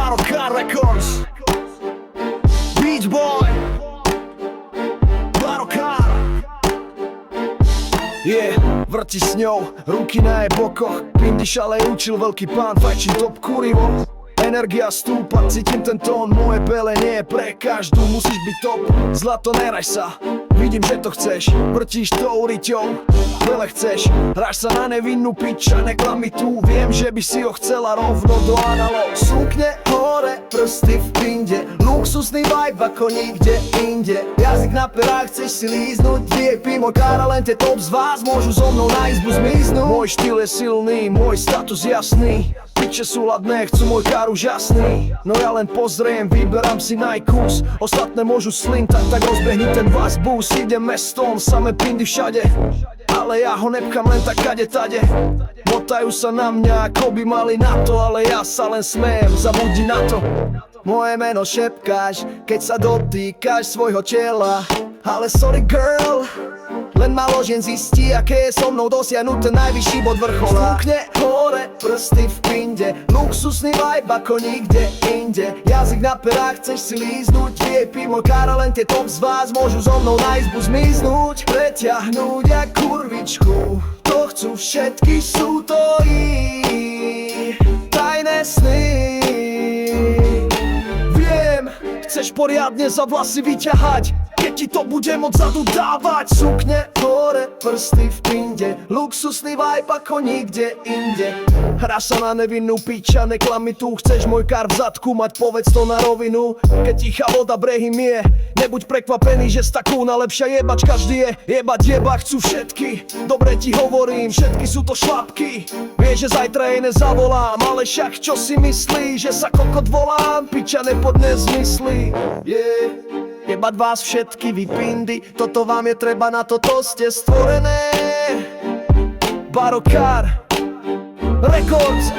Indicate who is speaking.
Speaker 1: Barokar Records, Beach Boy, Barokar. Vrti s ňou, ruky na jej bokoch. Pindy šalej učil veľký pán, fajčí top kurivo. Energia stúpa, cítim ten tón. Moje pele nie je pre každú, musíš byť top. Zlato, neraj sa, vidím, že to chceš. Vrtíš tou riťou, veľa chceš. Hráš sa na nevinnú piča, neklami tu. Viem, že by si ho chcela rovno do analóg. Sukne hore, prsty v pinde. Luxusný vibe ako nikde inde. Jazyk na perách, chceš si líznuť. VIP, môj kara, len tie top z vás môžu so mnou na izbu zmiznúť. Môj štýl je silný, môj status jasný. Piče sú ladné, chcú môj kár úžasný. No ja len pozriem, vyberám si najkus. Ostatné môžu slintať, tak rozbehni ten vás bus. Idem mestom, samé pindy všade, ale ja ho nepchám len tak kade tade. Motajú sa na mňa, ako by mali na to, ale ja sa len smejem, zabudni na to. Moje meno šepkáš, keď sa dotýkaš svojho tela. Ale sorry girl, len málo žien zistí, aké je so mnou dosiahnuť ten najvyšší bod vrchola. Stukne hore, prsty v pinde. Luxusný vibe ako nikde inde. Jazyk na perách, chceš si líznuť. VIP, môj kara, len tie top z vás môžu so mnou na izbu zmiznúť. Preťahnúť jak kurvičku, to chcú všetky, sú to ich tajné sny. Viem, chceš poriadne za vlasy vyťahať, keď ti to bude moc zadu dávať. Sukne hore, prsty v pinde. Luxusný vibe ako nikde inde. Hra sa na nevinnú piča, neklami tu. Chceš môj kár v zadku mať, povedz to na rovinu. Keď tichá voda brehy mie, nebuď prekvapený, že s takou najlepšia jebač každý je. Jebať jeba chcú všetky, dobre ti hovorím, všetky sú to šlapky. Vieš, že zajtra jej nezavolám, ale však čo si myslí, že sa kokot volám? Piča nepodne zmyslí, jebať vás všetky vy pindy, toto vám je treba, na toto ste stvorené. Barokar Records.